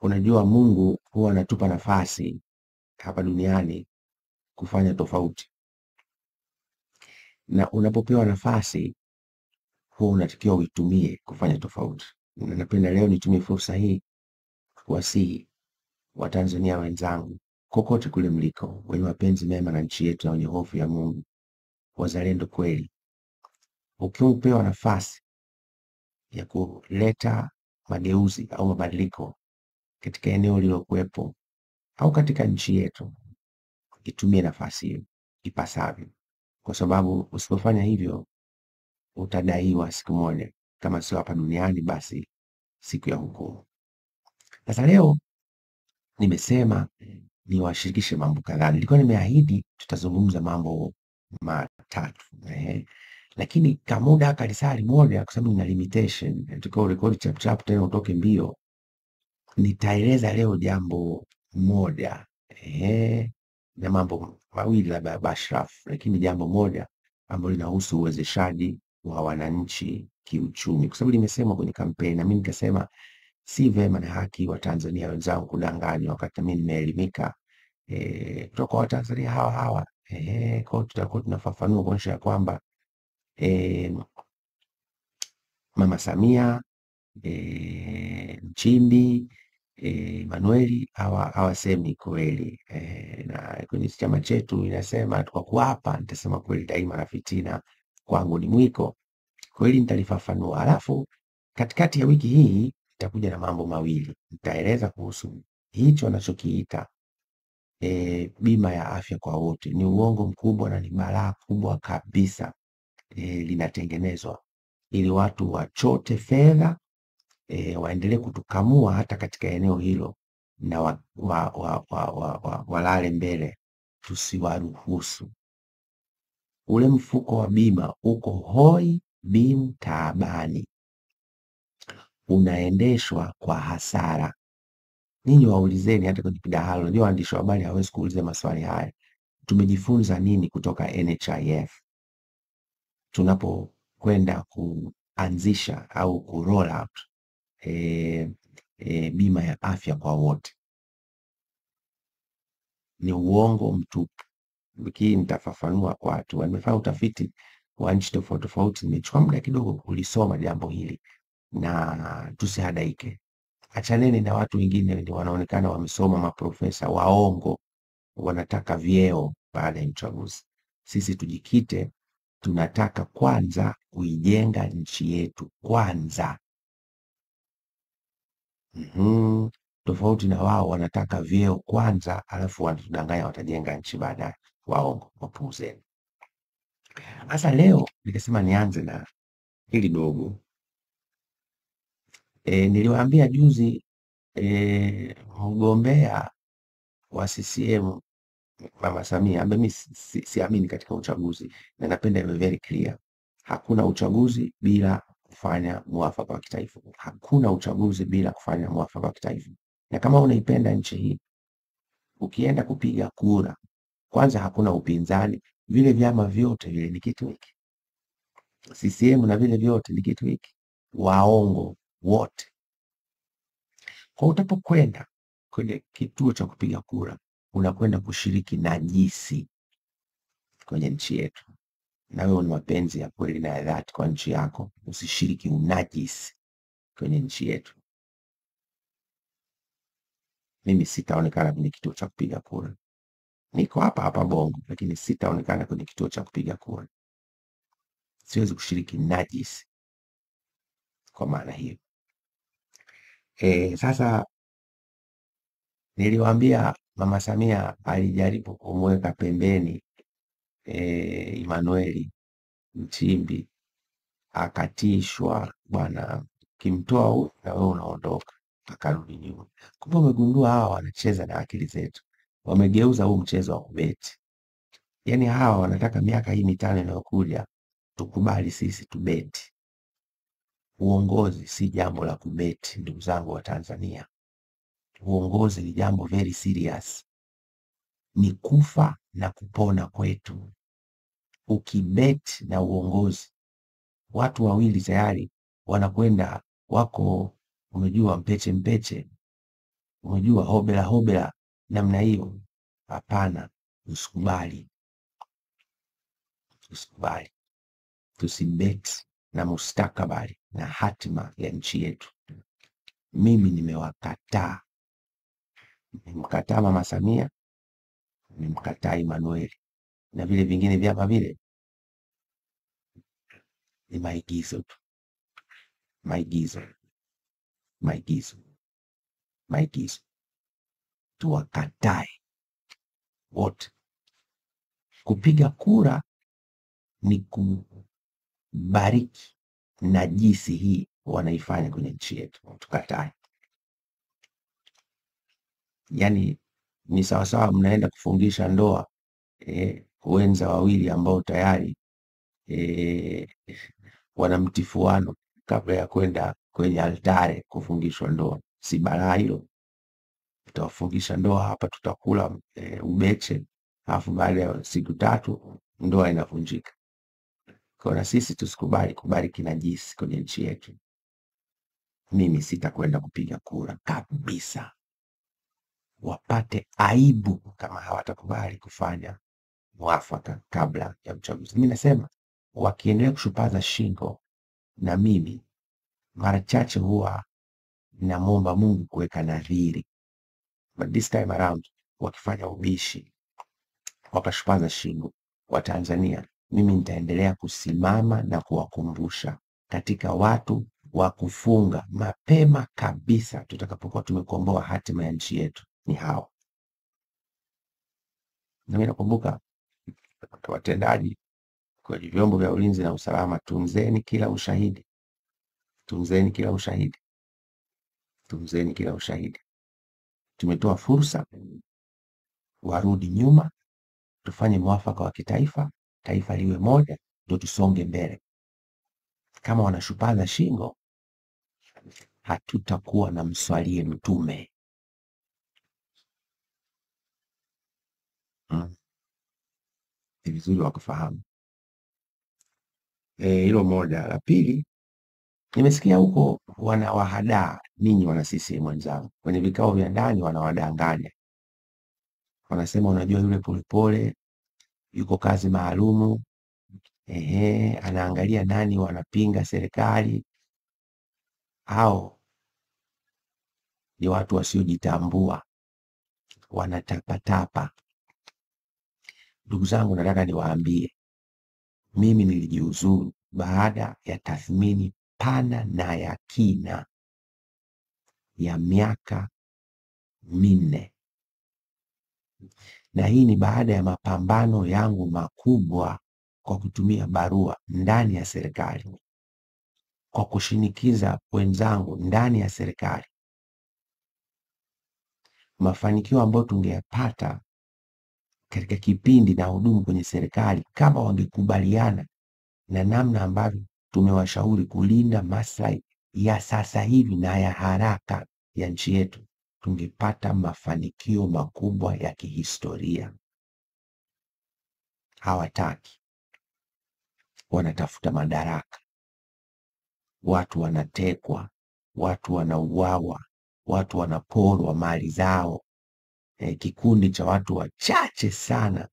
unajua Mungu huwa anatupa nafasi hapa duniani kufanya tofauti, na unapopewa nafasi huwa unatakiwa uitumie kufanya tofauti. Na napenda leo nitumie fursa hii kuwasihi Watanzania wenzangu kokote kule mliko, wenye mapenzi mema na nchi yetu na wenye hofu ya Mungu, wazalendo kweli, ukiwa upewa nafasi ya kuleta mageuzi au mabadiliko katika eneo lilokuwepo au katika nchi yetu, itumie nafasi hiyo ipasavyo, kwa sababu usipofanya hivyo utadaiwa siku moja, kama sio hapa duniani basi siku ya hukumu. Sasa leo nimesema niwashirikishe mambo kadhaa. Nilikuwa nimeahidi tutazungumza mambo matatu, lakini kamuda kalisali moja, kwa sababu nina limitation, tukao record chap chap tena utoke mbio, nitaeleza leo jambo moja na mambo mawili labda Bashraf, lakini jambo moja ambalo linahusu uwezeshaji wa wananchi kiuchumi, kwa sababu limesemwa kwenye kampeni na mimi nikasema si vema na haki wa Tanzania wenzangu kudanganywa wakati mimi nimeelimika kutoka wa Tanzania hawa hawa. Kwa tutakuwa tunafafanua kuonyesha ya kwamba Mama Samia, Nchimbi, Manueli hawasemi kweli, na kwenye chama chetu inasema kwa kuapa nitasema kweli daima na fitina kwangu ni mwiko. Kweli nitalifafanua. Alafu katikati ya wiki hii nitakuja na mambo mawili. Nitaeleza kuhusu hicho anachokiita bima ya afya kwa wote. Ni uongo mkubwa na ni balaa kubwa kabisa, linatengenezwa ili watu wachote fedha, waendelee kutukamua hata katika eneo hilo na walale mbele. Tusiwaruhusu. Ule mfuko wa bima uko hoi bin taabani, unaendeshwa kwa hasara. Ninyi waulizeni hata kwenye midahalo. Unajua waandishi wa habari hawezi kuuliza maswali haya. Tumejifunza nini kutoka NHIF tunapokwenda kuanzisha au ku roll out bima ya afya kwa wote? Ni uongo mtupu. Wiki hii nitafafanua kwa watu. Nimefanya utafiti wa nchi tofauti tofauti, nimechukua muda kidogo kulisoma jambo hili, na tusihadaike. Achaneni na watu wengine ni wanaonekana wamesoma, maprofesa waongo, wanataka vyeo baada ya uchaguzi. Sisi tujikite, tunataka kwanza kuijenga nchi yetu kwanza. Tofauti na wao wanataka vyeo kwanza, alafu wanatudanganya watajenga nchi baadaye. Waongo, wapuuzeni. Sasa leo nikasema nianze na hili dogo. Niliwaambia juzi mgombea wa CCM Mama Samia ambaye mimi siamini katika uchaguzi na napenda iwe very clear. Hakuna uchaguzi bila kufanya mwafaka wa kitaifa. Hakuna uchaguzi bila kufanya mwafaka wa kitaifa. Na kama unaipenda nchi hii, ukienda kupiga kura, kwanza hakuna upinzani, vile vyama vyote vile ni kitu hiki. CCM na vile vyote ni kitu hiki. Waongo wote. Kwa utapokwenda kwenye kituo cha kupiga kura, unakwenda kushiriki najisi kwenye nchi yetu. Na wewe una mapenzi ya kweli na ya dhati kwa nchi yako, usishiriki unajisi kwenye nchi yetu. Mimi sitaonekana kwenye kituo cha kupiga kura. Niko hapa hapa Bongo, lakini sitaonekana kwenye kituo cha kupiga kura. Siwezi kushiriki najisi kwa maana hiyo. Sasa niliwaambia Mama Samia alijaribu kumweka pembeni Emmanuel Nchimbi, akatishwa, bwana kimtoa huyu na wewe unaondoka, akarudi nyuma. Kumbe umegundua hawa wanacheza na akili zetu, wamegeuza huu mchezo wa kubeti. Yaani hawa wanataka miaka hii mitano inayokuja tukubali sisi tubeti. Uongozi si jambo la kubeti, ndugu zangu wa Tanzania. Uongozi ni jambo very serious, ni kufa na kupona kwetu. Ukibeti na uongozi, watu wawili tayari wanakwenda wako, umejua, mpeche mpeche. Unajua hobela hobela namna hiyo, hapana, usikubali. Usikubali. Tusibet na mustakabali na hatima ya nchi yetu. Mimi nimewakataa. Nimemkataa Mama Samia, nimemkataa Emmanuel, na vile vingine vyama vile ni maigizo tu. Maigizo. Maigizo. Maigizo. Tuwakatae wote. Kupiga kura ni kubariki najisi hii wanaifanya kwenye nchi yetu. Tukatae. Yani ni sawasawa mnaenda kufungisha ndoa wenza wawili ambao tayari wana mtifuano kabla ya kwenda kwenye altare kufungishwa ndoa. Si balaa hilo? Tutawafungisha ndoa hapa, tutakula ubeche, alafu baada ya siku 3 ndoa inavunjika. Kwa na sisi tusikubali kubariki najisi kwenye nchi yetu. Mimi sitakwenda kupiga kura kabisa. Wapate aibu kama hawatakubali kufanya mwafaka kabla ya uchaguzi. Mimi nasema wakiendelea kushupaza shingo, na mimi mara chache huwa namwomba Mungu kuweka nadhiri, but this time around wakifanya ubishi, wakashupaza shingo wa Tanzania, mimi nitaendelea kusimama na kuwakumbusha katika watu wa kufunga mapema kabisa tutakapokuwa tumekomboa hatima ya nchi yetu ni hao. Na mimi nakumbuka watendaji kwenye vyombo vya ulinzi na usalama, tunzeni kila ushahidi. Tunzeni kila ushahidi. Tunzeni kila ushahidi. Tumetoa fursa, warudi nyuma, tufanye mwafaka wa kitaifa, taifa liwe moja, ndio tusonge mbele. Kama wanashupaza shingo, hatutakuwa na mswalie mtume. Ni vizuri wakufahamu. Hilo moja. La pili, nimesikia huko wanawahadaa ninyi wana CCM wenzangu kwenye vikao vya ndani, wanawadanganya. Wanasema unajua yule Polepole yuko kazi maalumu, anaangalia nani wanapinga serikali. Hao ni watu wasiojitambua, wanatapatapa. Ndugu zangu, nataka niwaambie, mimi nilijiuzuru baada ya tathmini pana na ya kina ya miaka 4, na hii ni baada ya mapambano yangu makubwa kwa kutumia barua ndani ya serikali, kwa kushinikiza wenzangu ndani ya serikali. Mafanikio ambayo tungeyapata katika kipindi na hudumu kwenye serikali kama wangekubaliana na namna ambavyo tumewashauri kulinda maslahi ya sasa hivi na ya haraka ya nchi yetu, tungepata mafanikio makubwa ya kihistoria. Hawataki. Wanatafuta madaraka. Watu wanatekwa, watu wanauawa, watu wanaporwa mali zao. Kikundi cha watu wachache sana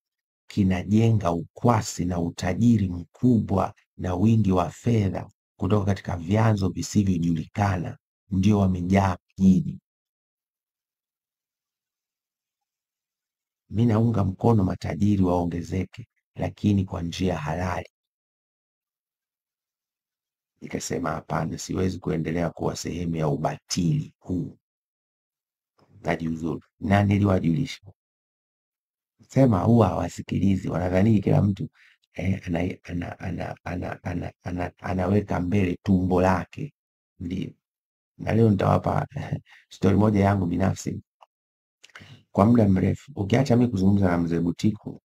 kinajenga ukwasi na utajiri mkubwa na wingi wa fedha kutoka katika vyanzo visivyojulikana, ndio wamejaa mjini. Mimi naunga mkono matajiri waongezeke, lakini kwa njia halali. Nikasema hapana, siwezi kuendelea kuwa sehemu ya ubatili huu. Najiuzuru. Na niliwajulisha. Sema huwa hawasikilizi, wanadhani kila mtu anaweka mbele tumbo lake. Ndio. Na leo nitawapa story moja yangu binafsi. Kwa muda mrefu, ukiacha mimi kuzungumza na mzee Butiku,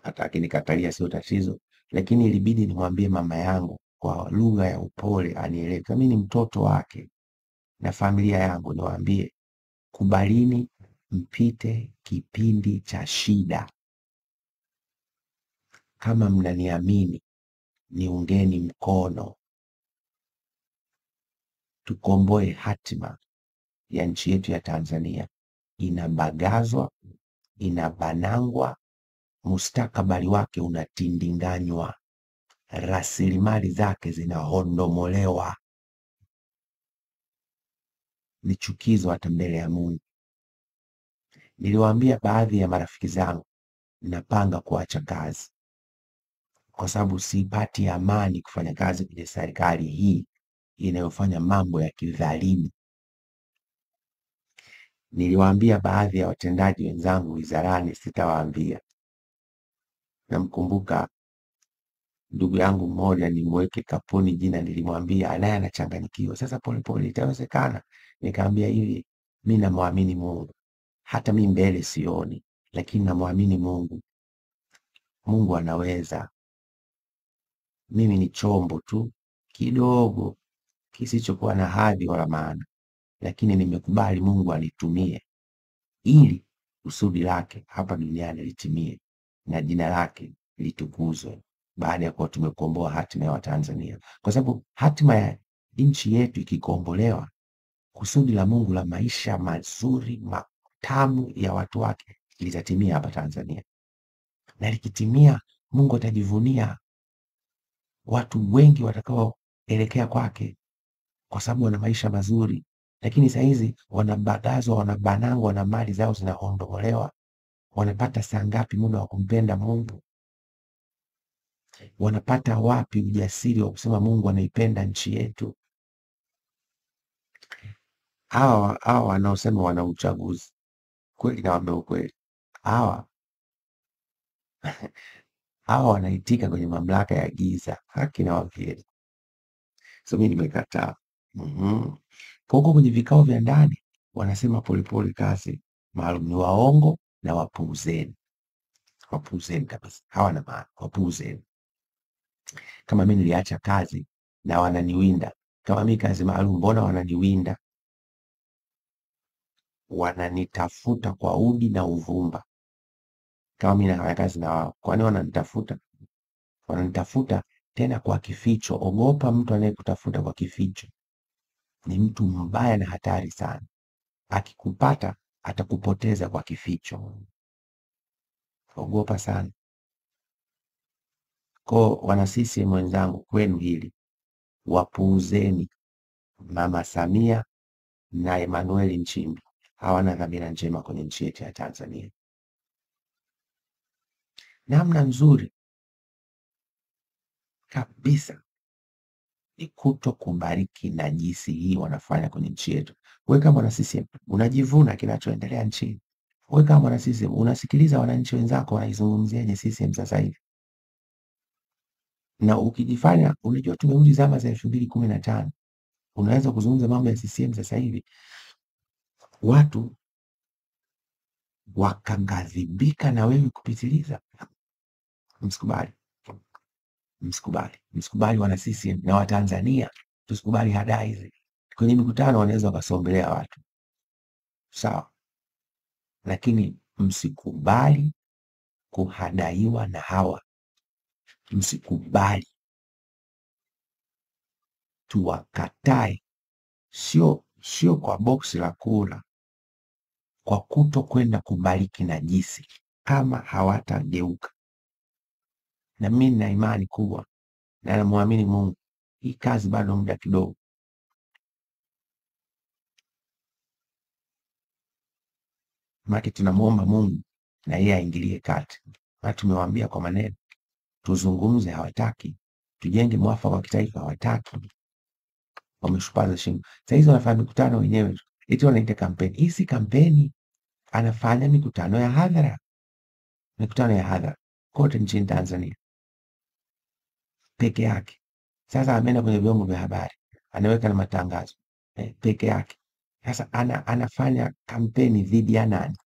hata akinikatalia sio tatizo, lakini ilibidi nimwambie mama yangu kwa lugha ya upole anielewe. Kama mimi ni mtoto wake na familia yangu, niwaambie kubalini mpite kipindi cha shida. Kama mnaniamini, niungeni mkono. Tukomboe hatima ya nchi yetu ya Tanzania inabagazwa, inabanangwa, mustakabali wake unatindinganywa, rasilimali zake zinahondomolewa. Ni chukizo hata mbele ya Mungu. Niliwaambia baadhi ya marafiki zangu napanga kuacha kazi kwa sababu sipati amani kufanya kazi kwenye serikali hii inayofanya mambo ya kidhalimu. Niliwaambia baadhi ya watendaji wenzangu wizarani, sitawaambia. Namkumbuka ndugu yangu mmoja, nimweke kapuni jina, nilimwambia naye anachanganyikiwa. Sasa Polepole, itawezekana? Nikamwambia hivi, mimi namwamini Mungu, hata mimi mbele sioni, lakini namwamini Mungu. Mungu anaweza. Mimi ni chombo tu kidogo kisichokuwa na hadhi wala maana, lakini nimekubali Mungu anitumie ili kusudi lake hapa duniani litimie na jina lake litukuzwe, baada ya kuwa tumekomboa hatima ya Watanzania. Kwa sababu hatima ya nchi yetu ikikombolewa, kusudi la Mungu la maisha mazuri matamu ya watu wake litatimia hapa Tanzania, na likitimia, Mungu atajivunia watu wengi watakaoelekea kwake, kwa sababu wana maisha mazuri. Lakini saa hizi wanabagazwa, wanabanangwa na mali zao zinaondolewa. Wanapata saa ngapi muda wa kumpenda Mungu? Wanapata wapi ujasiri wa kusema Mungu anaipenda nchi yetu? Hawa wanaosema wana uchaguzi, kweli nawaambia ukweli, hawa wanaitika kwenye mamlaka ya giza. Haki na wavyeli. So mimi nimekataa. Kwa huko kwenye vikao vya ndani wanasema Polepole kazi maalum, ni waongo na wapuuzeni. Wapuuzeni kabisa, hawana maana, wapuuzeni. Kama mimi niliacha kazi na wananiwinda, kama mimi kazi maalum, mbona wananiwinda? Wananitafuta kwa udi na uvumba. Kama mimi nafanya kazi na wao, kwani wananitafuta? Wananitafuta tena kwa kificho. Ogopa mtu anayekutafuta kwa kificho, ni mtu mbaya na hatari sana. Akikupata atakupoteza kwa kificho. Ogopa sana. Kwa wana CCM wenzangu, kwenu hili, wapuuzeni. Mama Samia na Emmanuel Nchimbi hawana dhamira njema kwenye nchi yetu ya Tanzania. Namna nzuri kabisa ni kuto kubariki najisi hii wanafanya kwenye nchi yetu. Wewe kama mwana CCM unajivuna kinachoendelea nchini. Wewe kama mwana CCM unasikiliza wananchi wenzako wanaizungumziaje CCM sasa hivi? Na ukijifanya unajua tumerudi zama za 2015, unaweza kuzungumza mambo ya CCM sasa hivi, watu wakaghadhibika na wewe kupitiliza. Msikubali. Msikubali wana CCM na Watanzania, tusikubali hadaa hizi. Kwenye mikutano wanaweza wakasombelea watu, sawa, lakini msikubali kuhadaiwa na hawa. Msikubali. Tuwakatae, sio kwa boksi la kura, kwa kuto kwenda kubariki najisi kama hawatageuka. Na mimi nina imani kubwa na namwamini Mungu, hii kazi bado muda kidogo. Maana tunamuomba Mungu na yeye aingilie kati. Na tumewaambia kwa maneno, tuzungumze, hawataki. Tujenge mwafaka wa kitaifa, hawataki. Wameshupaza shingo. Sasa hizo wanafanya mikutano wenyewe, eti wanaita kampeni. Hii si kampeni. Anafanya mikutano ya hadhara. Mikutano ya hadhara kote nchini Tanzania peke yake. Sasa ameenda kwenye vyombo vya habari, anaweka na matangazo peke yake. Sasa anafanya kampeni dhidi ya nani?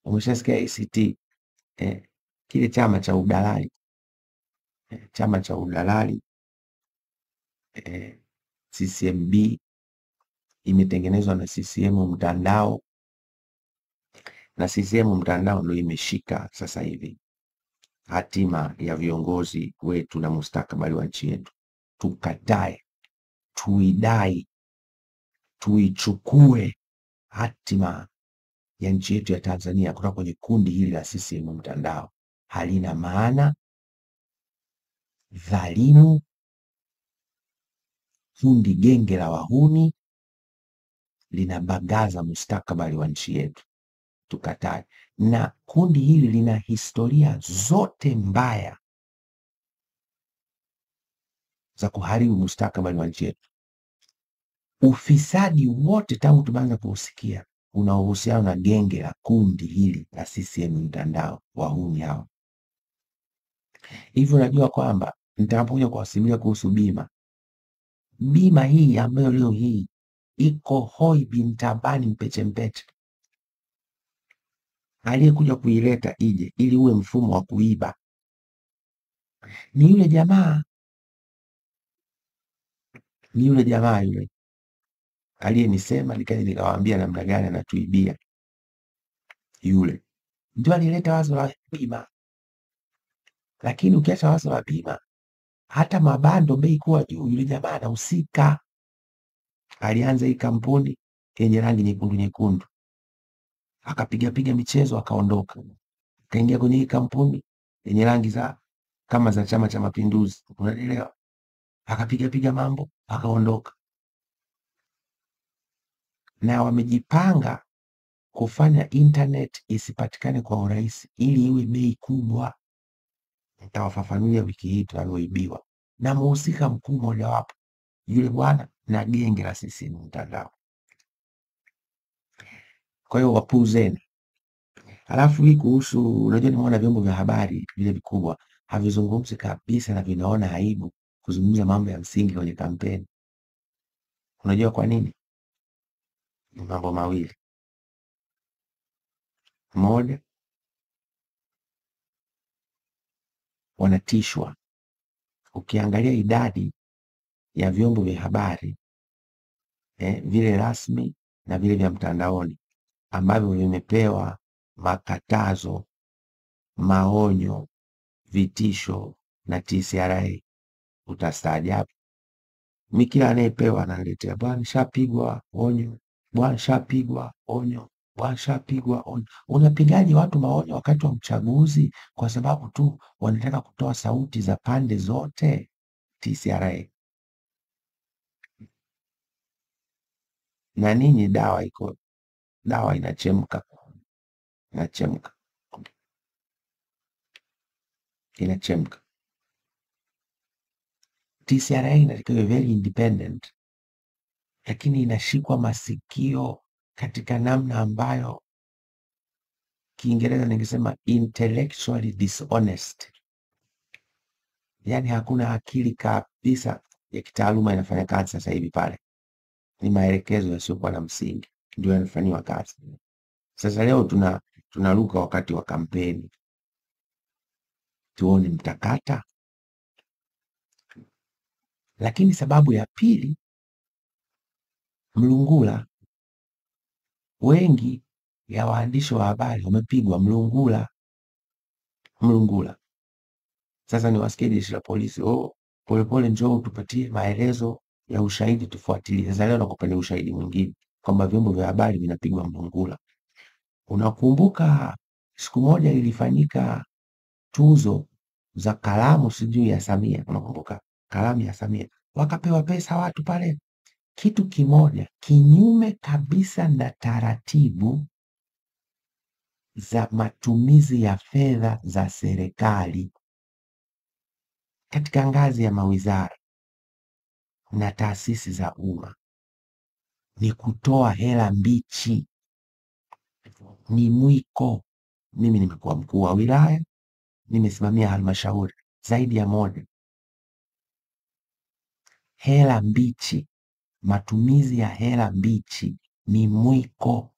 Umeshasikia ACT, kile chama cha udalali, CCMB imetengenezwa na CCM mtandao, na CCM mtandao ndio imeshika sasa hivi hatima ya viongozi wetu na mustakabali wa nchi yetu. Tukatae, tuidai tuichukue hatima ya nchi yetu ya Tanzania kutoka kwenye kundi hili la CCM mtandao. Halina maana, dhalimu, kundi genge la wahuni, linabagaza mustakabali wa nchi yetu. Tukatae. Na kundi hili lina historia zote mbaya za kuharibu mustakabali wa nchi yetu. Ufisadi wote tangu tumeanza kuusikia una uhusiano na genge la kundi hili la CCM mtandao, wahuni hao. Hivyo unajua kwamba nitakapokuja kuwasimulia kuhusu bima hii ambayo leo hii iko hoi bin tabani mpeche mpeche, aliyekuja kuileta ije ili uwe mfumo wa kuiba ni yule jamaa yule aliyenisema, nikaja nikawaambia namna gani anatuibia. Yule ndio alileta wazo la bima. Lakini ukiacha wazo la bima, hata mabando bei kuwa juu, yule jamaa anahusika. Alianza hii kampuni yenye rangi nyekundu, akapiga michezo akaondoka, akaingia kwenye hii kampuni yenye rangi za kama za Chama cha Mapinduzi, unaelewa, akapiga mambo akaondoka. Na wamejipanga kufanya internet isipatikane kwa urahisi ili iwe bei kubwa. Nitawafafanulia wiki hii tunaloibiwa, na mhusika mkuu mojawapo yule bwana na genge la CCM mtandao. Kwa hiyo wapuuzeni. Alafu hii kuhusu, unajua nimeona vyombo vya habari vile vikubwa havizungumzi kabisa na vinaona aibu kuzungumza mambo ya msingi kwenye kampeni. Unajua kwa nini? Ni mambo mawili. Moja, wanatishwa. Ukiangalia idadi ya vyombo vya habari vile rasmi na vile vya mtandaoni ambavyo vimepewa makatazo, maonyo, vitisho na TCRA, utastaajabu. Mimi kila anayepewa ananiletea, bwana shapigwa onyo, bwana shapigwa onyo, bwana shapigwa onyo. Unapigaje watu maonyo wakati wa uchaguzi kwa sababu tu wanataka kutoa sauti za pande zote? TCRA. Na ninyi dawa inachemka. TCRA inatakiwa very independent, lakini inashikwa masikio katika namna ambayo Kiingereza ningesema intellectually dishonest. Yani hakuna akili kabisa ya kitaaluma inafanya kazi sasa hivi pale. Ni maelekezo yasiyokuwa na msingi ndio yanafanywa kazi. Sasa leo tunaruka wakati wa kampeni, tuone mtakata. Lakini sababu ya pili, mlungula. Wengi ya waandishi wa habari wamepigwa mlungula. Sasa ni wasikie jeshi la polisi, polepole njoo tupatie maelezo ya ushahidi tufuatilie. Sasa leo nakupeni ushahidi mwingine kwamba vyombo vya habari vinapigwa mlungula. Unakumbuka siku moja ilifanyika tuzo za kalamu sijui ya Samia. Unakumbuka kalamu ya Samia? Wakapewa pesa watu pale. Kitu kimoja kinyume kabisa na taratibu za matumizi ya fedha za serikali katika ngazi ya mawizara na taasisi za umma, ni kutoa hela mbichi. Ni mwiko. Mimi nimekuwa mkuu wa wilaya, nimesimamia halmashauri zaidi ya moja. Hela mbichi, matumizi ya hela mbichi ni mwiko.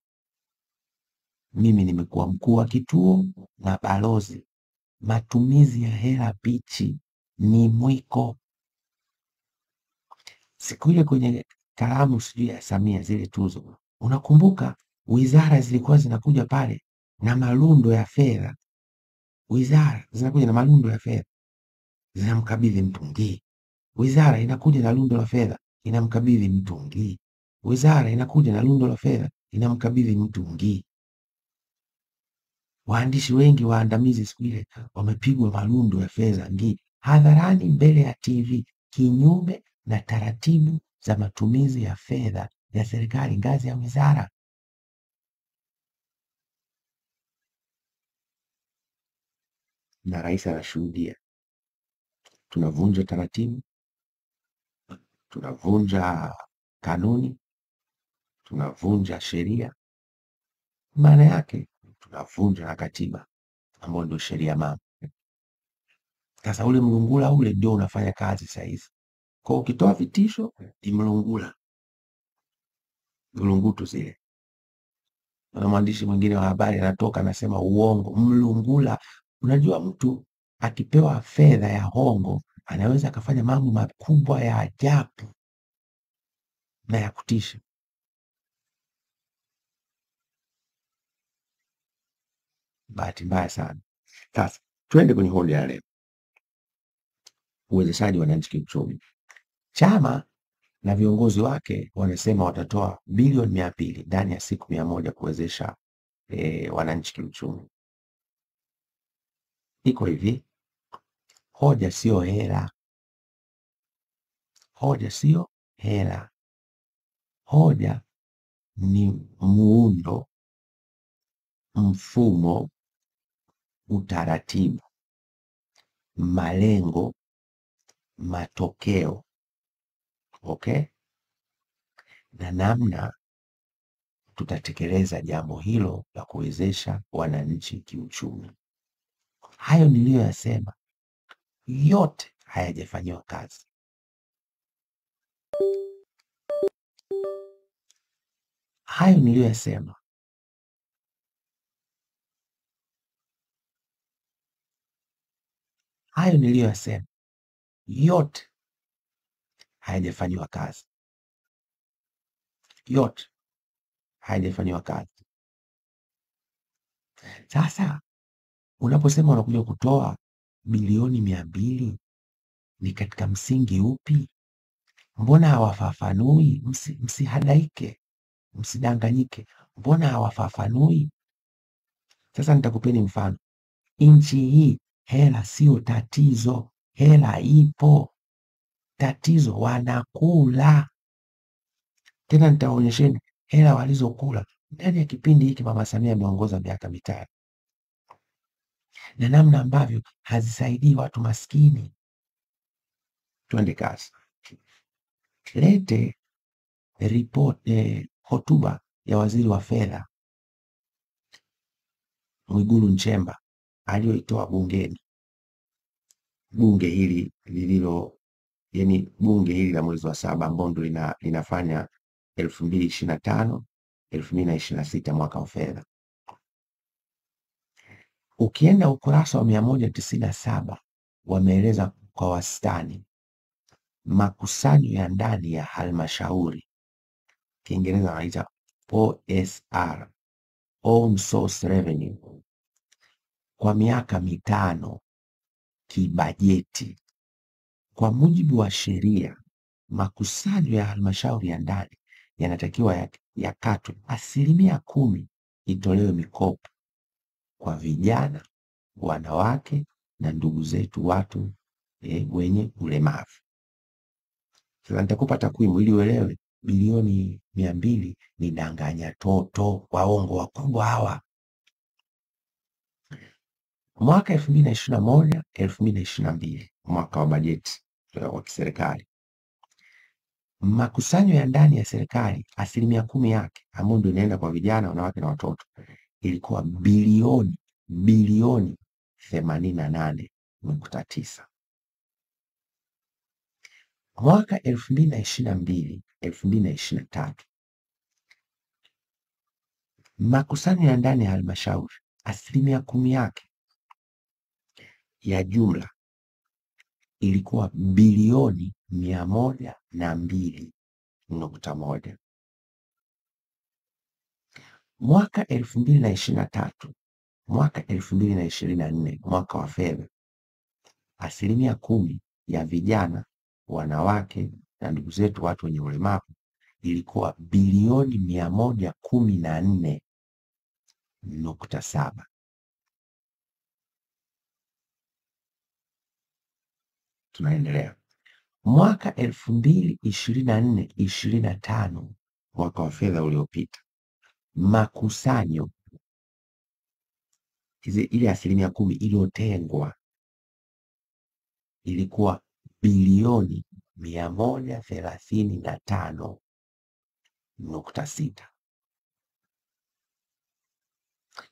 Mimi nimekuwa mkuu wa kituo na balozi. Matumizi ya hela mbichi ni mwiko. Siku ile kwenye kalamu sijui ya Samia zile tuzo, unakumbuka wizara zilikuwa zinakuja pale na malundo ya fedha. Wizara zinakuja na malundo ya fedha, zinamkabidhi Mtungi. Wizara inakuja na lundo la fedha, inamkabidhi Mtungi. wizara inakuja na lundo la fedha inamkabidhi mtu mwingine. Waandishi wengi waandamizi siku ile wamepigwa malundo ya fedha hadharani mbele ya TV, kinyume na taratibu za matumizi ya fedha ya serikali ngazi ya wizara. Na rais anashuhudia. Tunavunja taratibu, tunavunja kanuni, tunavunja sheria. Maana yake tunavunja na katiba ambayo ndio sheria mama. Sasa ule mlungula ule ndio unafanya kazi sasa hivi. Kwa ukitoa vitisho ni mlungula, mlungutu zile. Na mwandishi mwingine wa habari anatoka anasema uongo, mlungula. Unajua mtu akipewa fedha ya hongo anaweza akafanya mambo makubwa ya ajabu na ya kutisha. Bahati mbaya sana. Sasa twende kwenye hoja ya leo, uwezeshaji wananchi kiuchumi. Chama na viongozi wake wanasema watatoa bilioni 200 ndani ya siku 100 kuwezesha wananchi kiuchumi. Iko hivi, hoja sio hela. Hoja sio hela. Hoja ni muundo, mfumo, utaratibu, malengo, matokeo, okay, na namna tutatekeleza jambo hilo la kuwezesha wananchi kiuchumi. Hayo niliyoyasema yote hayajafanyiwa kazi. Hayo niliyoyasema yote hayajafanyiwa kazi. Yote hayajafanyiwa kazi. Sasa unaposema unakuja kutoa bilioni 200 ni katika msingi upi? Mbona hawafafanui? Msihadaike, msidanganyike. Mbona hawafafanui? Sasa nitakupeni mfano. Nchi hii hela sio tatizo, hela ipo. Tatizo wanakula. Tena nitaonyesheni hela walizokula ndani ya kipindi hiki Mama Samia ameongoza miaka 5, na namna ambavyo hazisaidii watu maskini. Twende kazi. Lete hotuba ya waziri wa fedha Mwigulu Nchemba aliyoitoa bungeni. Bunge hili bunge hili la mwezi wa 7 ambao ndio linafanya 2025 2026 mwaka wa fedha. Ukienda ukurasa wa 197 wameeleza kwa wastani makusanyo ya ndani ya halmashauri, Kiingereza wanaita OSR, Own Source Revenue, kwa miaka 5 kibajeti. Kwa mujibu wa sheria, makusanyo ya halmashauri ya ndani yanatakiwa yakatwe 10% itolewe mikopo kwa vijana, wanawake na ndugu zetu watu wenye ulemavu. Sasa nitakupa takwimu ili uelewe bilioni 200 ni danganya toto, waongo wakubwa hawa. Mwaka 2021 2022 mwaka wa bajeti wa kiserikali, makusanyo ya ndani ya serikali 10% yake ambayo ndio inaenda kwa vijana, wanawake na watoto ilikuwa bilioni 88.9. Mwaka 2022 2023 makusanyo ya ndani ya halmashauri 10% yake ya jumla ilikuwa bilioni 102.1. Mwaka 2023 mwaka 2024 mwaka wa fedha 10% ya vijana, wanawake na ndugu zetu watu wenye ulemavu ilikuwa bilioni 114.7. Tunaendelea. Mwaka 2024/25, mwaka wa fedha uliopita, makusanyo ile 10% iliyotengwa ilikuwa bilioni 135.6,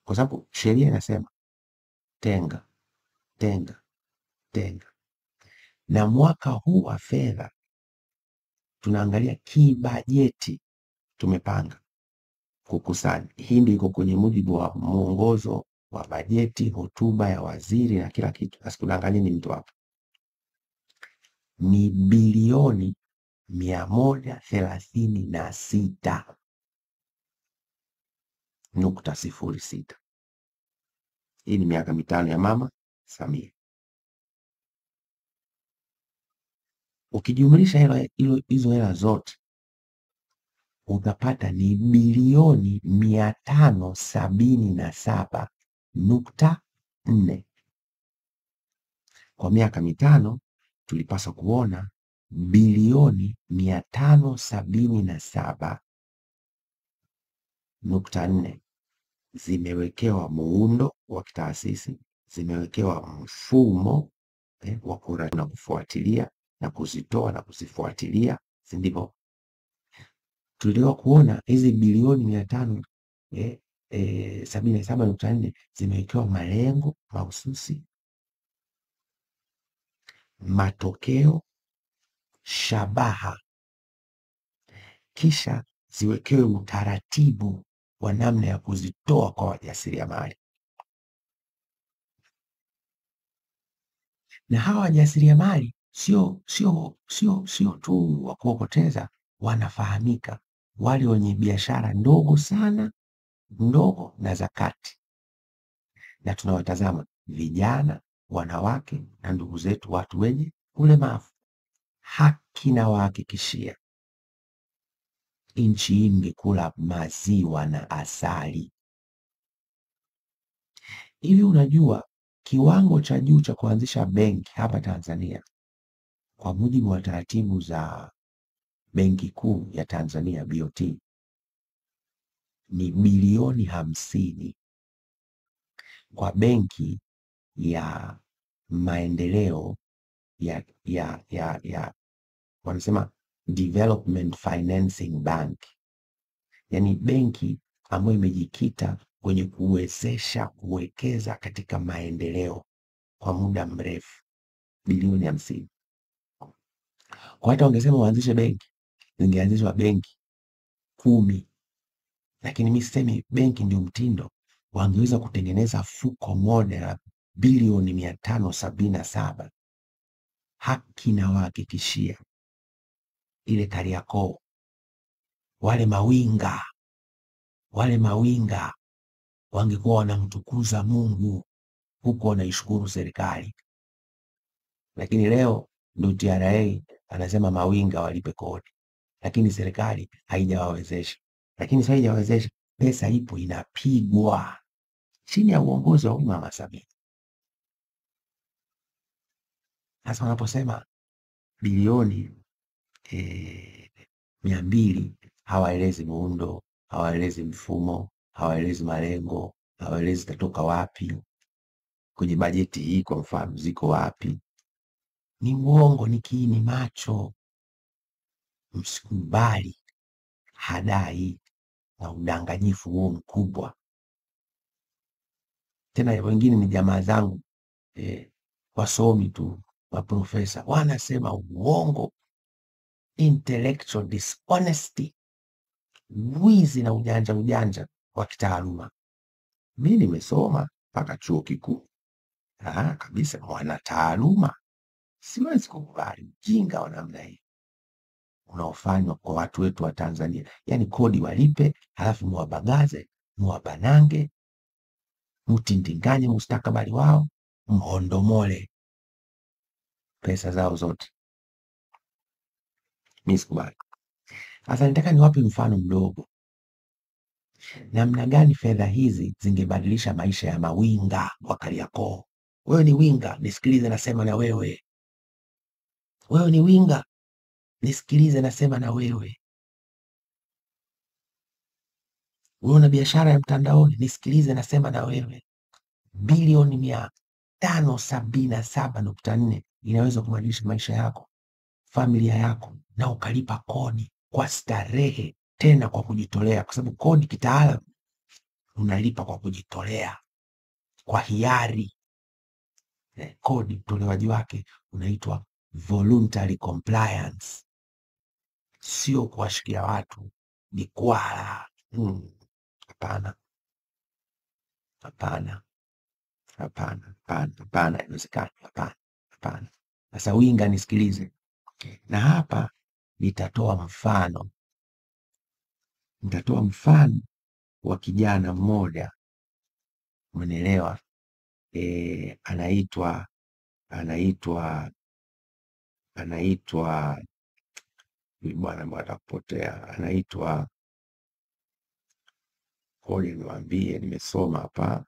kwa sababu sheria inasema tenga tenga tenga, na mwaka huu wa fedha tunaangalia kibajeti tumepanga kukusanya. Hii ndio iko kwenye mujibu wa mwongozo wa bajeti, hotuba ya waziri na kila kitu. Sasa tunaangalia ni mtu hapa ni bilioni 136.06. Hii ni miaka mitano ya Mama Samia. Ukijumlisha hizo hela zote utapata ni bilioni 577.4. Kwa miaka mitano tulipaswa kuona bilioni 577.4 zimewekewa muundo wa kitaasisi, zimewekewa mfumo wa kuratibu na kufuatilia na kuzitoa na kuzifuatilia, si ndivyo? Tuliwa kuona hizi bilioni 577.4 zimewekewa malengo mahususi, matokeo, shabaha, kisha ziwekewe utaratibu wa namna ya kuzitoa kwa wajasiriamali. Na hawa wajasiriamali sio tu wa kuokoteza, wanafahamika wale wenye biashara ndogo sana, ndogo na za kati, na tunawatazama vijana, wanawake na ndugu zetu watu wenye ulemavu. Haki na wahakikishia, nchi hii ingekula maziwa na asali. Hivi unajua kiwango cha juu cha kuanzisha benki hapa Tanzania kwa mujibu wa taratibu za Benki Kuu ya Tanzania BOT ni bilioni 50. Kwa benki ya maendeleo ya wanasema Development Financing Bank, yani benki ambayo imejikita kwenye kuwezesha kuwekeza katika maendeleo kwa muda mrefu, bilioni 50. Kwa hata wangesema waanzishe benki, zingeanzishwa benki 10, lakini mimi sisemi benki ndio mtindo. Wangeweza kutengeneza fuko moja la bilioni 577. Haki na wahakikishia, ile Kariakoo, wale mawinga wangekuwa wanamtukuza Mungu huko wanaishukuru serikali. Lakini leo ndio TRA anasema mawinga walipe kodi, lakini serikali haijawawezesha. Lakini sasa haijawawezesha, pesa ipo inapigwa chini ya uongozi wa Mama Samia. Sasa wanaposema bilioni 200, hawaelezi muundo, hawaelezi mfumo, hawaelezi malengo, hawaelezi tatoka wapi kwenye bajeti hii. Kwa mfano ziko wapi? Ni uongo, ni kiini macho. Msikubali hadai na udanganyifu huo mkubwa. Tena wengine ni jamaa zangu wasomi tu, maprofesa, wanasema uongo, intellectual dishonesty, wizi na ujanja wa kitaaluma. Mimi nimesoma mpaka chuo kikuu kabisa, mwanataaluma. Siwezi kukubali ujinga wa namna hii unaofanywa kwa watu wetu wa Tanzania. Yani kodi walipe, halafu muwabagaze, muwabanange, mutindinganye mustakabali wao, mhondomole pesa zao zote. Mimi sikubali. Sasa nataka niwape mfano mdogo namna gani fedha hizi zingebadilisha maisha ya mawinga wa Kariakoo. Wewe ni winga, nisikilize, nasema na wewe. Wewe ni winga, nisikilize, nasema na wewe. Wewe una biashara ya mtandaoni, nisikilize, nasema na wewe. Bilioni 577.4 inaweza kubadilisha maisha yako, familia yako, na ukalipa kodi kwa starehe, tena kwa kujitolea, kwa sababu kodi kitaalamu unalipa kwa kujitolea, kwa hiari. Kodi utolewaji wake unaitwa voluntary compliance, sio kuwashikia watu mikwala. Hapana, hapana, hapana, hapana, hapana, haiwezekani. Hapana, hapana. Sasa winga, nisikilize, na hapa nitatoa mfano wa kijana mmoja, umenielewa? Anaitwa bwana bwana kupotea, anaitwa, ngoja niwaambie, nimesoma hapa,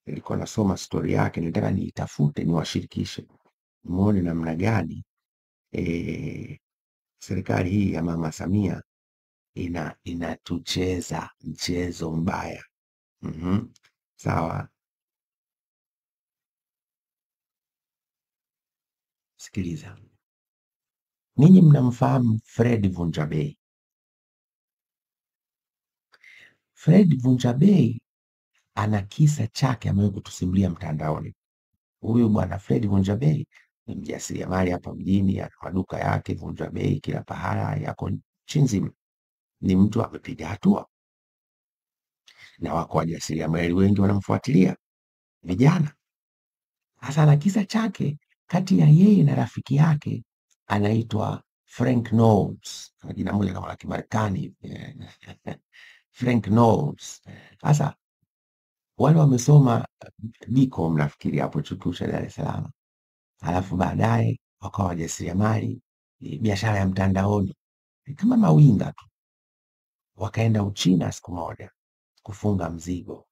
nilikuwa nasoma stori yake, nitaka niitafute niwashirikishe muone namna gani serikali hii ya Mama Samia inatucheza mchezo mbaya. Sawa, sikiliza. Ninyi mnamfahamu Fred Vunjabei? Fred Vunjabei ana kisa chake amewahi kutusimulia mtandaoni. Huyu bwana Fred Vunjabei ni mjasiriamali hapa mjini, ana maduka yake Vunjabei kila pahala, yako nchi nzima. Ni mtu amepiga hatua, na wako wajasiriamali wengi wanamfuatilia, vijana. Sasa ana kisa chake kati ya yeye na rafiki yake anaitwa Frank Knowles, jina moja kama la Kimarekani Frank Knowles. Sasa wale wamesoma BCom nafikiri hapo chuo kikuu cha Dar es Salaam, alafu baadaye wakawa wajasiriamali, biashara ya mtandaoni kama mawinga tu. Wakaenda Uchina siku moja kufunga mzigo.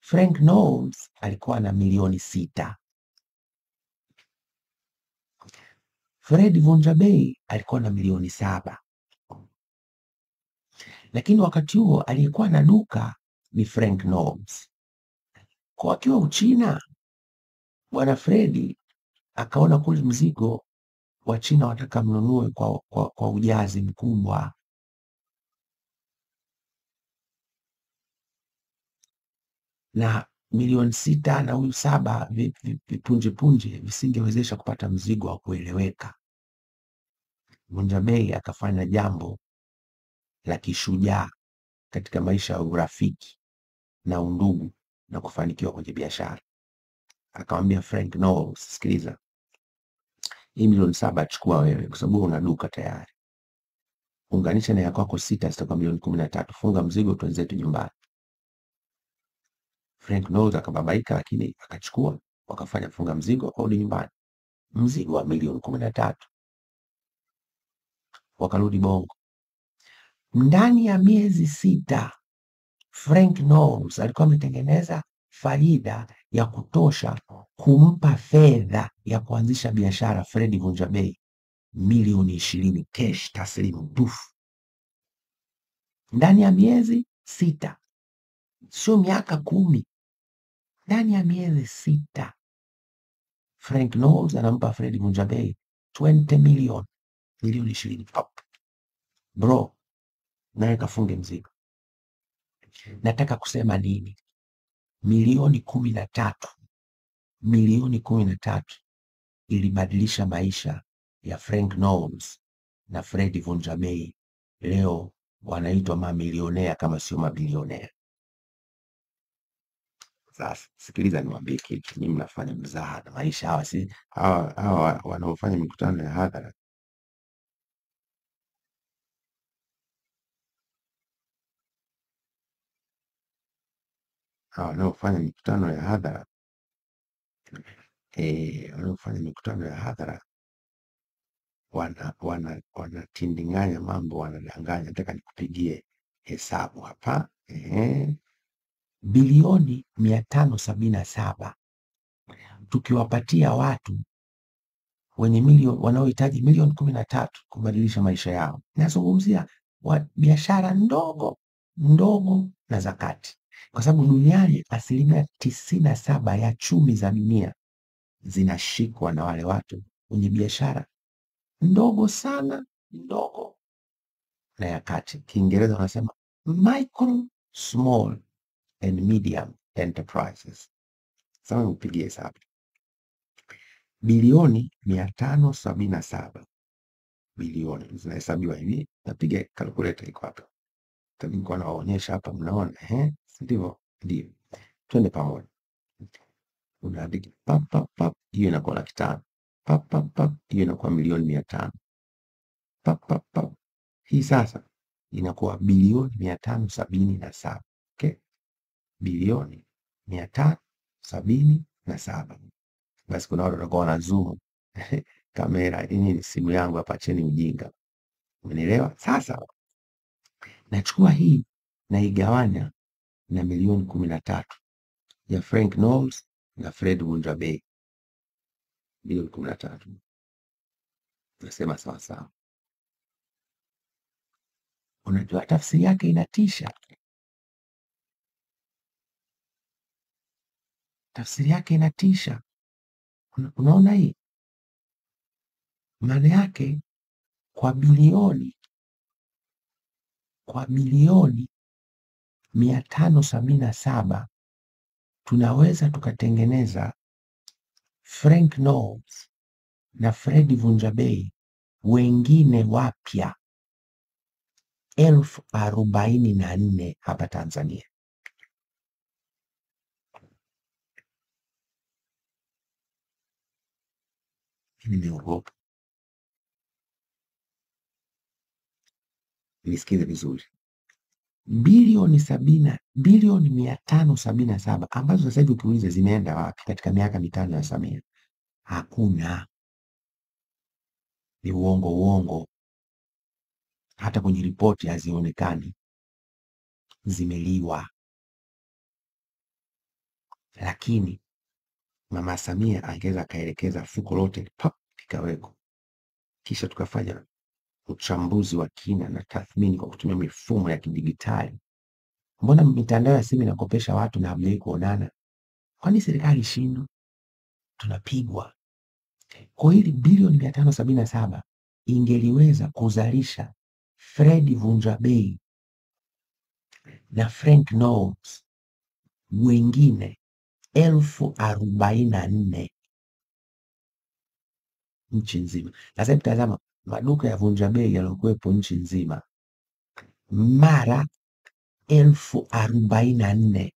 Frank Knowles alikuwa na milioni 6. Fred Vunjabei alikuwa na milioni 7. Lakini wakati huo aliyekuwa na duka ni Frank Knowles. Kwa wakiwa Uchina, bwana Fredi akaona kule mzigo wa China wataka mnunue kwa ujazi mkubwa, na milioni 6 na huyu 7 vipunje visingewezesha kupata mzigo wa kueleweka. Vunjabei akafanya jambo la kishujaa katika maisha ya urafiki na undugu na kufanikiwa kwenye biashara. Akamwambia Frank Knowles, sikiliza, hii milioni 7 chukua wewe, kwa sababu una duka tayari. Unganisha na ya kwako 6 zitakuwa milioni 13. Funga mzigo tuanze zetu nyumbani. Frank Knowles akababaika, lakini akachukua, wakafanya funga mzigo, wakarudi nyumbani. Mzigo wa milioni 13. Wakarudi Bongo. Ndani ya miezi 6 Frank Knowles alikuwa ametengeneza faida ya kutosha kumpa fedha ya kuanzisha biashara Fred Vunjabei milioni 20 cash taslimu tufu, ndani ya miezi 6, sio miaka 10. Ndani ya miezi 6 Frank Knowles anampa Fred Vunjabei 20 milioni 20. Pop bro, naye kafunge mzigo. Nataka kusema nini? Milioni 13 ilibadilisha maisha ya Frank Knowles na Fred Vunjabei. Leo wanaitwa mamilionea kama sio mabilionea. Sasa sikiliza, niwaambie kitu, nyinyi mnafanya mzaha na maisha. Hawa wanaofanya mikutano ya hadhara, wanaofanya mikutano ya hadhara wanatindinganya mambo, wanadanganya. Nataka nikupigie hesabu hapa. Bilioni 577 tukiwapatia watu wenye wanaohitaji milioni 13 kubadilisha maisha yao. Nazungumzia biashara ndogo ndogo na za kati, kwa sababu duniani 97% ya chumi za dunia zinashikwa na wale watu wenye biashara ndogo sana, ndogo na ya kati. Kiingereza wanasema micro, small and medium enterprises. Sasa nipigie hesabu. Bilioni 577 bilioni zinahesabiwa hivi. Napiga calculator iko hapa. Nilikuwa nawaonyesha hapa, mnaona ndivyo? Ndio. Twende pamoja. Unaandika pap pap pap, hiyo inakuwa 500,000. Pap pap pap, hiyo inakuwa milioni 500. Pap pap pap, hii sasa inakuwa bilioni 577. Okay? Bilioni 577. Basi kuna watu watakuwa wana zoom kamera. Hii ni simu yangu hapa, cheni ujinga. Umeelewa? Sasa nachukua hii na igawanya na milioni 13 ya Frank Knowles na Fred Vunja Bei. Milioni 13. Nasema sawa sawa. Unajua tafsiri yake inatisha. Tafsiri yake inatisha. Unaona hii? Maana yake kwa bilioni 577 tunaweza tukatengeneza Frank Knowles na Fred Vunja Bei wengine wapya 44,000 hapa Tanzania. Nimeogopa. Nisikize vizuri. Bilioni 577 ambazo sasa hivi ukiuliza zimeenda wapi katika miaka 5 ya Samia, hakuna. Ni uongo. Hata kwenye ripoti hazionekani, zimeliwa. Lakini Mama Samia angeweza akaelekeza fuko lote likaweko, kisha tukafanya uchambuzi wa kina na tathmini kwa kutumia mifumo ya kidigitali. Mbona mitandao ya simu inakopesha watu na hamjai kuonana? Kwani serikali ishindwe? Tunapigwa. Kwa hili bilioni 577 ingeliweza kuzalisha Fred Vunja Bei na Frank Knowles wengine 44,000 nchi nzima. Sasa tazama maduka ya Vunja Bei yaliokuwepo nchi nzima mara 44,000.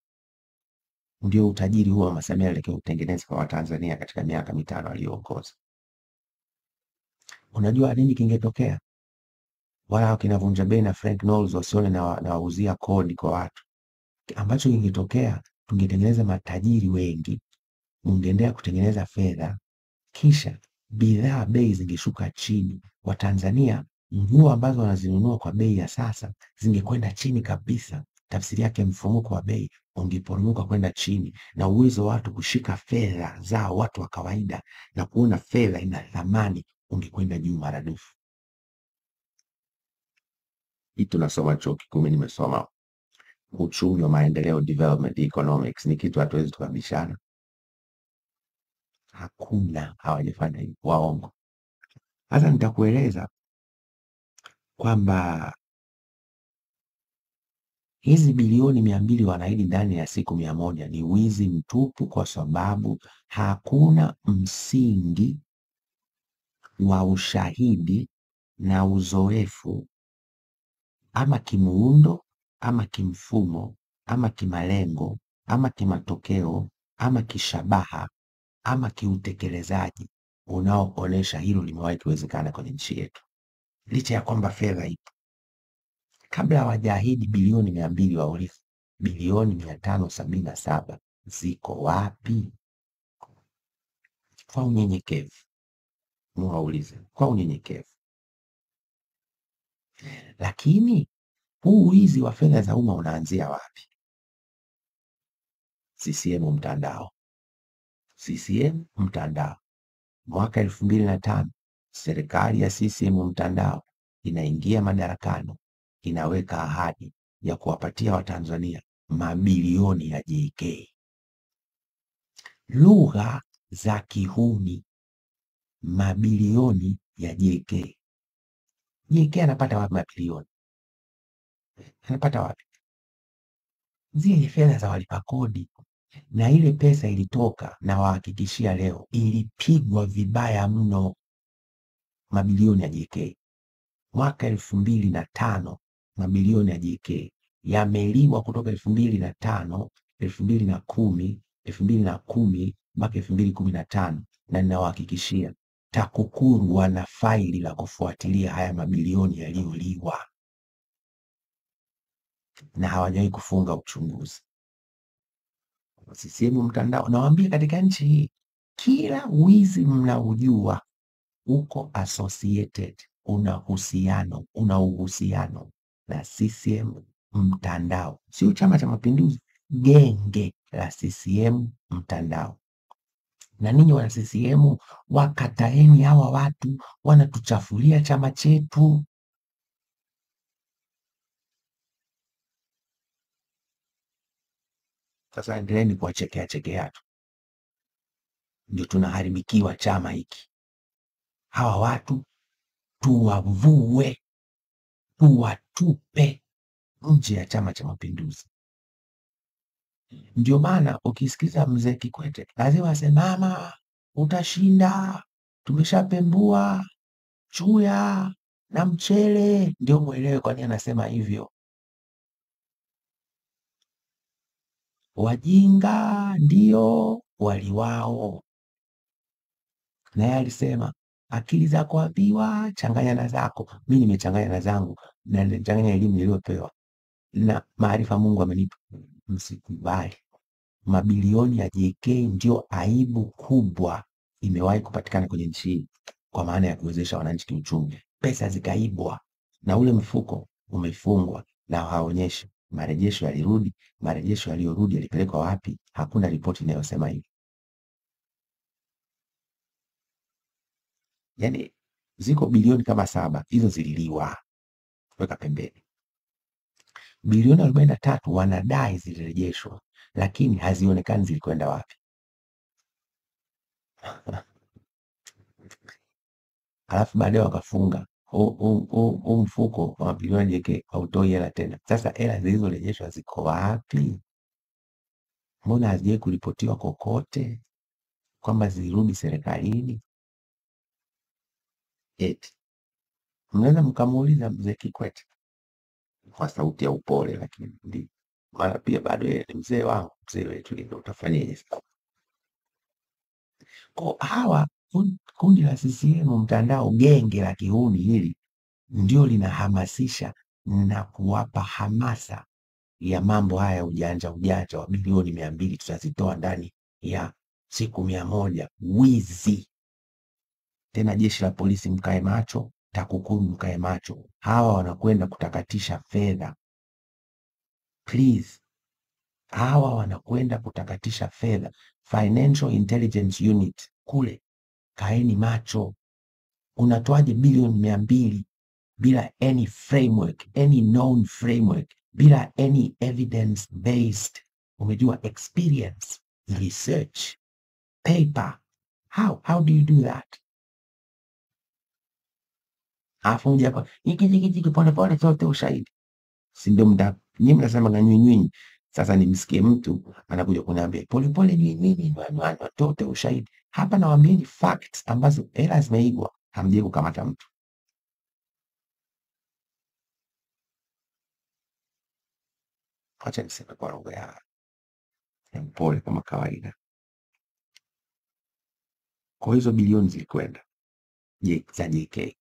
Ndio utajiri huo Mama Samia alitakiwa kutengeneza kwa Watanzania katika miaka 5 aliyoongoza. Unajua nini kingetokea? Wala wakina Vunja Bei na Frank Knowles wasione na wauzia kodi kwa watu. Ambacho kingetokea, tungetengeneza matajiri wengi, ungeendelea kutengeneza fedha, kisha bidhaa bei zingeshuka chini. Watanzania nguo ambazo wanazinunua kwa bei ya sasa zingekwenda chini kabisa. Tafsiri yake mfumuko wa bei ungeporomoka kwenda chini, na uwezo wa watu kushika fedha zao, watu wa kawaida, na kuona fedha ina thamani ungekwenda juu maradufu. Hii tunasoma chuo kikuu, nimesoma uchumi wa maendeleo, development economics. Ni kitu hatuwezi tukabishana. Hakuna, hawajafanya hivyo, waongo. Sasa nitakueleza kwamba hizi bilioni 200 wanaahidi ndani ya siku 100 ni wizi mtupu, kwa sababu hakuna msingi wa ushahidi na uzoefu, ama kimuundo, ama kimfumo, ama kimalengo, ama kimatokeo, ama kishabaha, ama kiutekelezaji unaoonesha hilo limewahi kuwezekana kwenye nchi yetu, licha ya kwamba fedha ipo. Kabla hawajaahidi bilioni 200 waulize bilioni 577 ziko wapi? Kwa unyenyekevu muwaulize kwa unyenyekevu. Lakini huu wizi wa fedha za umma unaanzia wapi? CCM mtandao. CCM mtandao. Mwaka 2005 serikali ya CCM mtandao inaingia madarakani, inaweka ahadi ya kuwapatia Watanzania mabilioni ya JK. Lugha za kihuni, mabilioni ya JK. JK anapata wapi mabilioni? Anapata wapi? Zile fedha za walipa kodi. Na ile pesa ilitoka, na wahakikishia leo, ilipigwa vibaya mno, mabilioni ya JK. Mwaka 2005 mabilioni ya JK yameliwa kutoka 2005, 2010, 2010 mpaka 2015, na ninawahakikishia TAKUKURU wana faili la kufuatilia haya mabilioni yaliyoliwa, na hawajawahi kufunga uchunguzi. CCM mtandao, nawaambia, katika nchi hii kila wizi mnaujua uko associated, una uhusiano na CCM mtandao. Sio Chama cha Mapinduzi, genge la CCM mtandao. Na ninyi wana CCM wakataeni hawa watu, wanatuchafulia chama chetu. Sasa endeleeni kuwachekea chekea tu, ndio tunaharibikiwa chama hiki. Hawa watu tuwavue, tuwatupe nje ya Chama cha Mapinduzi. Ndio maana ukisikiza mzee Kikwete lazima asemama, utashinda, tumeshapembua chuya na mchele, ndio mwelewe kwa nini anasema hivyo. Wajinga ndio waliwao. Naye alisema akili za kuambiwa changanya na zako. Mimi nimechanganya na zangu, na nimechanganya elimu niliyopewa na maarifa Mungu amenipa. Msikubali. Mabilioni ya JK ndio aibu kubwa imewahi kupatikana kwenye nchi hii, kwa maana ya kuwezesha wananchi kiuchumi. Pesa zikaibwa na ule mfuko umefungwa, na haonyeshi marejesho yalirudi. Marejesho yaliyorudi yalipelekwa wapi? Hakuna ripoti inayosema hivi. Yani ziko bilioni kama 7, hizo zililiwa, weka pembeni. Bilioni 43 wanadai zilirejeshwa, lakini hazionekani zilikwenda wapi. Alafu baadaye wakafunga huu mfuko wa mabilioni ya JK, hautoi hela tena. Sasa hela zilizorejeshwa ziko wapi? Mbona hazijai kuripotiwa kokote kwamba zilirudi serikalini? Eti mnaweza mkamuuliza mzee Kikwete kwa sauti ya upole, lakini ndio maana pia bado yeye ni mzee wangu, mzee wetu, ndio utafanyaje sasa? Kwa hawa kundi la CCM mtandao, genge la kihuni hili, ndio linahamasisha na kuwapa hamasa ya mambo haya ujanja wa bilioni 200 tutazitoa ndani ya siku 100. Wizi. Tena jeshi la polisi mkae macho, TAKUKURU mkae macho, hawa wanakwenda kutakatisha fedha. Please, hawa wanakwenda kutakatisha fedha. Financial Intelligence Unit kule, kaeni macho. Unatoaje bilioni 200 bila any framework, any known framework, bila any evidence based, umejua, experience, research, paper? How do you do that? Afu mje hapa hiki pole sote ushahidi, si ndio? Nyinyi mnasema nganywinywi. Sasa nimsikie mtu anakuja kuniambia pole nyinyi tote ushahidi. Hapa nawaambieni facts ambazo hela zimeigwa, hamje kukamata mtu. Acha niseme kwa lugha ya mpole kama kawaida. Kwa hizo bilioni zilikwenda za JK.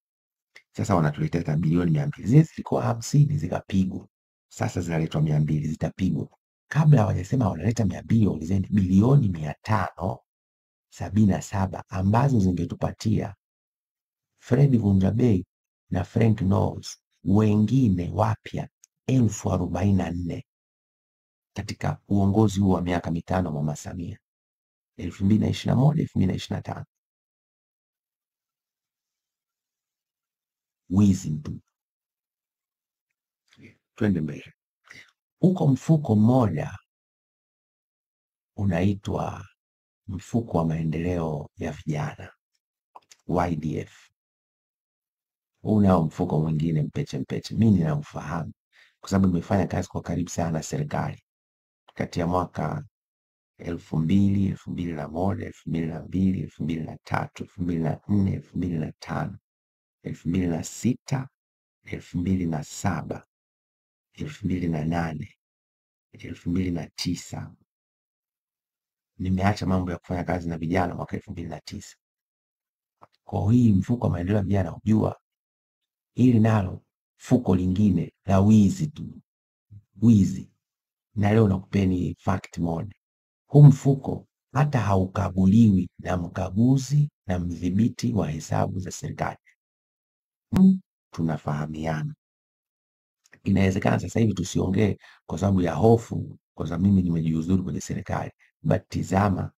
Sasa wanatuletea bilioni 200. Zile zilikuwa 50 zikapigwa. Sasa zinaletwa 200 zitapigwa. Kabla hawajasema wanaleta 200, waulizeni bilioni 577 ambazo zingetupatia Fred Vunjabei na Frank Knowles wengine wapya 44,000 katika uongozi huu wa miaka mitano Mama Samia 2021 2025. Wizi mtu. Twende mbele. Uko mfuko mmoja unaitwa mfuko wa maendeleo ya vijana YDF. Unao mfuko mwingine mpeche mpeche, mimi ninaufahamu kwa sababu nimefanya kazi kwa karibu sana na serikali kati ya mwaka 2000, 2001, 2002, 2003, 2004, 2005, 2006, 2007, 2008, 2009. Nimeacha mambo ya kufanya kazi na vijana mwaka 2009. Kwa hii mfuko wa maendeleo ya vijana, ujua hili nalo fuko lingine la wizi tu, wizi. Na leo nakupeni fact moja. Huu mfuko hata haukaguliwi na mkaguzi na mdhibiti wa hesabu za serikali. Tunafahamiana. Inawezekana sasa hivi tusiongee kwa sababu ya hofu, kwa sababu mimi nimejiuzuru kwenye serikali. But tizama,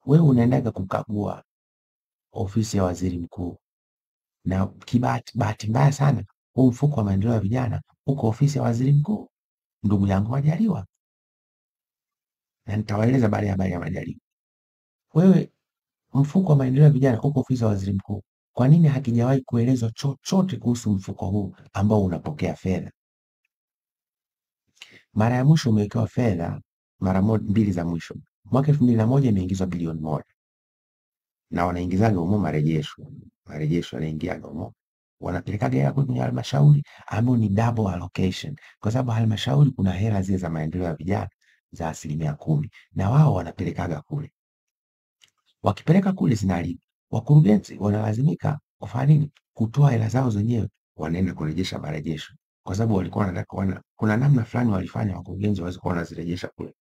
wewe unaendaga kukagua ofisi ya waziri mkuu, na bahati mbaya sana huu mfuko wa maendeleo ya vijana uko ofisi ya waziri mkuu, ndugu yangu Majaliwa, na nitawaeleza baada ya habari ya Majaliwa. Wewe mfuko wa maendeleo ya vijana uko ofisi ya waziri mkuu, kwa nini hakijawahi kuelezwa chochote kuhusu mfuko huu ambao unapokea fedha? Mara ya mwisho umewekewa fedha mara mbili za mwisho. Mwaka 2001 imeingizwa bilioni 1. Na wanaingizaga humo marejesho yanaingiaga humo. Wanapelekaga hela kwenye halmashauri ambao ni double allocation. Kwa sababu halmashauri kuna hela zile za maendeleo ya vijana za 10% na wao wanapelekaga kule. Wakipeleka kule zinalipa. Wakurugenzi wanalazimika kufanya nini? Kutoa hela zao zenyewe, wanaenda kurejesha marejesho. Kwa sababu walikuwa wanataka kuna namna fulani walifanya wakurugenzi waweze kuwa wanazirejesha kule.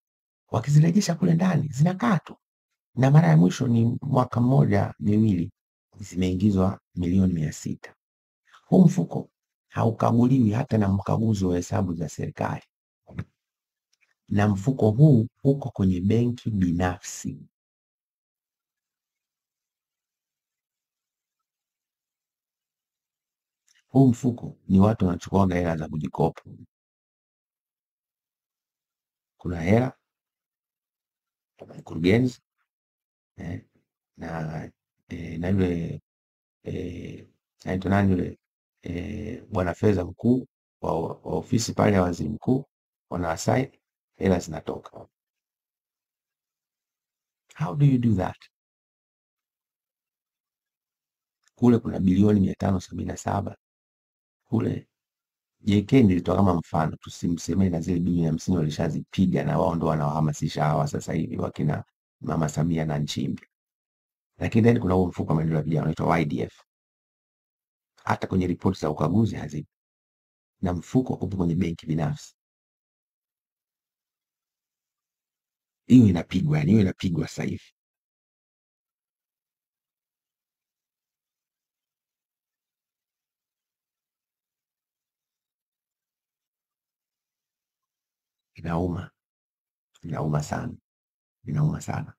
Wakizirejesha kule ndani zinakaa tu. Na mara ya mwisho ni mwaka mmoja miwili zimeingizwa milioni 600. Huu mfuko haukaguliwi hata na mkaguzi wa hesabu za serikali. Na mfuko huu uko kwenye benki binafsi. Huu mfuko ni watu wanachukua hela za kujikopa. Kuna hela mkurugenzi na yule naitwa nani yule bwana fedha mkuu wa ofisi pale ya waziri mkuu, wanaasai hela zinatoka. How do you do that? Kule kuna bilioni 577 kule. JK nilitoa kama mfano, tusimsemee na zile bilioni 50 walishazipiga, na wao ndo wanawahamasisha hawa sasa hivi wakina Mama Samia na Nchimbi. Lakini then kuna huo mfuko wa maendeleo ya vijana unaitwa YDF. Hata kwenye ripoti za ukaguzi hazipo. Na mfuko upo kwenye benki binafsi. Hiyo inapigwa, yani hiyo inapigwa sasa hivi. Inauma. Inauma sana. Inauma sana.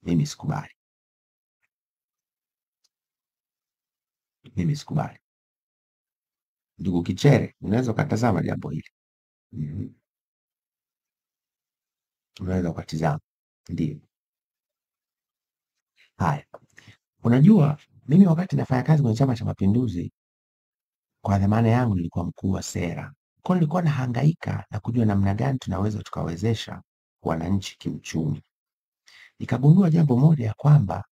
Mimi sikubali. Mimi sikubali. Ndugu Kichere, unaweza ukatazama jambo hili. Unaweza ukatizama. Ndio. Haya. Unajua, mimi wakati nafanya kazi kwenye Chama cha Mapinduzi, kwa dhamana yangu nilikuwa mkuu wa sera. Kwa nilikuwa nahangaika na kujua namna gani tunaweza tukawezesha wananchi kiuchumi. Nikagundua jambo moja, ya kwamba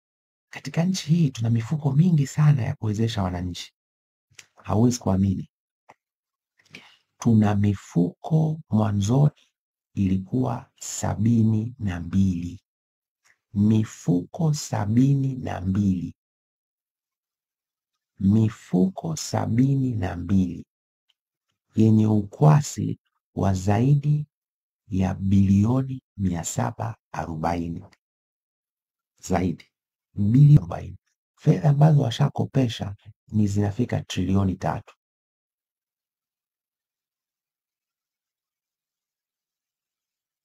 katika nchi hii tuna mifuko mingi sana ya kuwezesha wananchi. Hauwezi kuamini. Tuna mifuko mwanzoni ilikuwa 72. Mifuko 72. Mifuko 72 yenye ukwasi wa zaidi ya bilioni 740. Zaidi bilioni 40. Fedha ambazo washakopesha ni zinafika trilioni 3.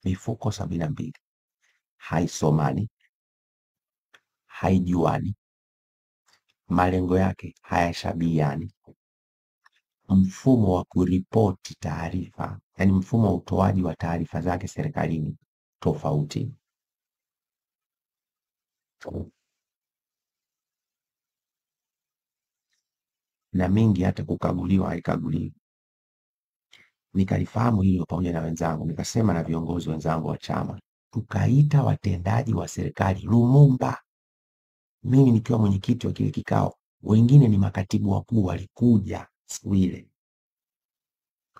Mifuko 72 haisomani, haijuani, malengo yake hayashabihiani, mfumo wa kuripoti taarifa, yani mfumo wa utoaji wa taarifa zake serikalini tofauti. Na mingi hata kukaguliwa haikaguliwi. Nikalifahamu hilo pamoja na wenzangu, nikasema na viongozi wenzangu wa chama, tukaita watendaji wa serikali Lumumba, mimi nikiwa mwenyekiti wa kile kikao, wengine ni makatibu wakuu walikuja siku ile,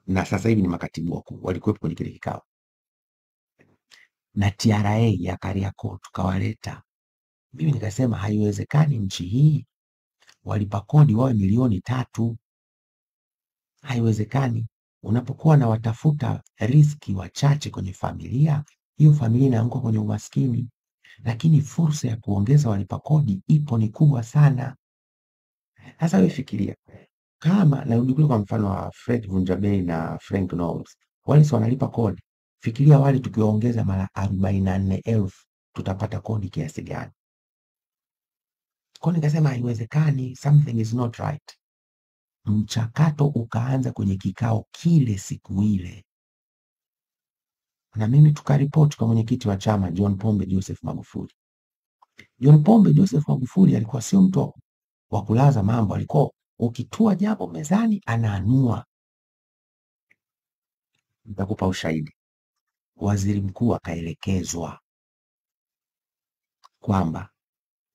na sasa hivi ni makatibu wakuu walikuwepo kwenye kile kikao, na TRA ya Kariakoo tukawaleta. Mimi nikasema haiwezekani nchi hii walipa kodi wawe milioni 3. Haiwezekani. Unapokuwa na watafuta riski wachache kwenye familia, hiyo familia inaanguka kwenye umaskini, lakini fursa ya kuongeza walipa kodi ipo, ni kubwa sana. Sasa wewe fikiria, kama narudi kule kwa mfano wa Fred Vunjabei na Frank Knowles, wale si wanalipa kodi. Fikiria wale tukiwaongeza mara 44,000 tutapata kodi kiasi gani? Kwa nikasema haiwezekani, something is not right. Mchakato ukaanza kwenye kikao kile siku ile, na mimi tukaripoti kwa mwenyekiti wa chama John Pombe Joseph Magufuli. John Pombe Joseph Magufuli alikuwa sio mtu wa kulaza mambo, alikuwa ukitua jambo mezani anaanua. Nitakupa ushahidi. Waziri mkuu akaelekezwa kwamba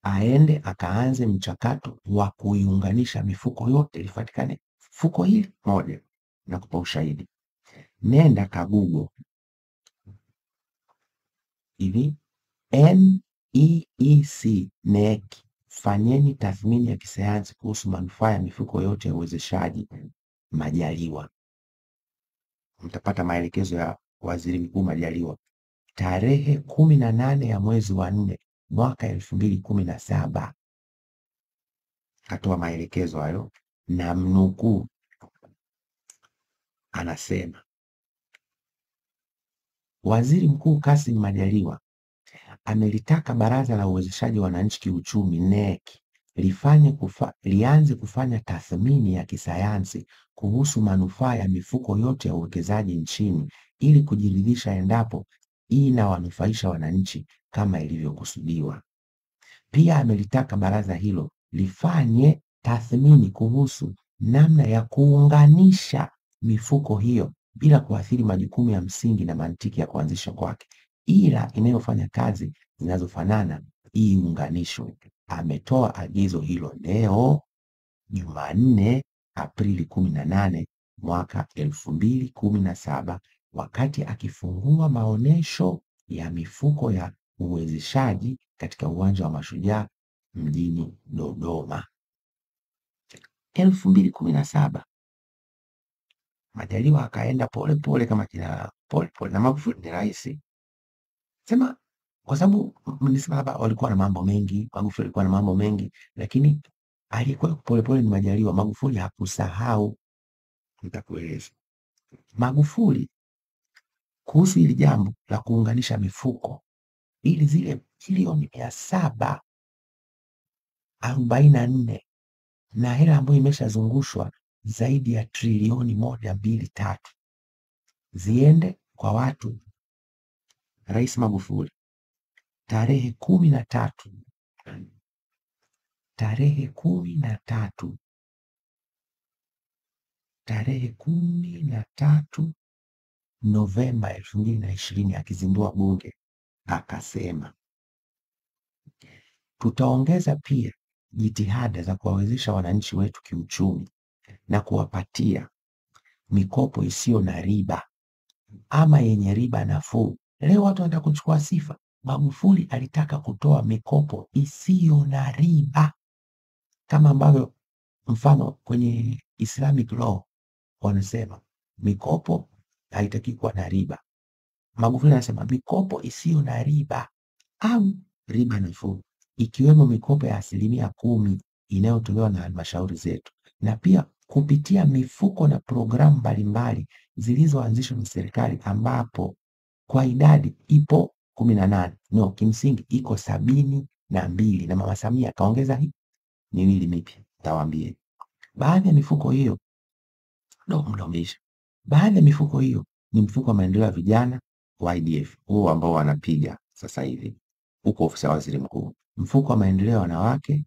aende akaanze mchakato wa kuiunganisha mifuko yote ilifatikane fuko hili moja. Nakupa ushahidi. Nenda kagugo hivi NEEC NEC, fanyeni tathmini ya kisayansi kuhusu manufaa ya mifuko yote ya uwezeshaji Majaliwa. Mtapata maelekezo ya waziri mkuu Majaliwa tarehe 18 ya mwezi wa 4 mwaka 2017. Katoa maelekezo hayo na mnukuu, anasema Waziri Mkuu Kassim Majaliwa amelitaka Baraza la Uwezeshaji Wananchi Kiuchumi NEC lianze kufanya tathmini ya kisayansi kuhusu manufaa ya mifuko yote ya uwekezaji nchini ili kujiridhisha endapo inawanufaisha wananchi kama ilivyokusudiwa. Pia amelitaka baraza hilo lifanye tathmini kuhusu namna ya kuunganisha mifuko hiyo bila kuathiri majukumu ya msingi na mantiki ya kuanzisha kwake, ila inayofanya kazi zinazofanana iunganishwe. Ametoa agizo hilo leo Jumanne Aprili 18 mwaka 2017 wakati akifungua maonesho ya mifuko ya uwezeshaji katika uwanja wa Mashujaa mjini Dodoma. 2017 Majaliwa akaenda pole pole kama kina pole pole, na Magufuli ni rais. Sema kwa sababu mnisema hapa walikuwa na mambo mengi, Magufuli alikuwa na mambo mengi, lakini alikuwa pole pole ni Majaliwa. Magufuli hakusahau. Nitakueleza. Magufuli kuhusu hili jambo la kuunganisha mifuko ili zile bilioni 744 na hela ambayo imeshazungushwa zaidi ya trilioni 1, 2, 3 ziende kwa watu. Rais Magufuli tarehe 13 Novemba 2020 akizindua bunge akasema, tutaongeza pia jitihada za kuwawezesha wananchi wetu kiuchumi na kuwapatia mikopo isiyo na riba ama yenye riba nafuu. Leo watu wanataka kuchukua sifa. Magufuli alitaka kutoa mikopo isiyo na riba, kama ambavyo mfano kwenye Islamic law wanasema mikopo haitaki kuwa na riba. Magufuli anasema mikopo isiyo na riba au riba nafuu, ikiwemo mikopo ya 10%. inayotolewa na halmashauri zetu, na pia kupitia mifuko na programu mbalimbali zilizoanzishwa na serikali, ambapo kwa idadi ipo 18, no, kimsingi iko 72, na Mama Samia akaongeza hii miwili mipya. Tawaambie baadhi ya mifuko hiyo baadhi ya mifuko hiyo ni mfuko wa maendeleo ya vijana YDF, huo ambao wanapiga sasa hivi huko ofisi ya waziri mkuu, mfuko wa maendeleo ya wanawake,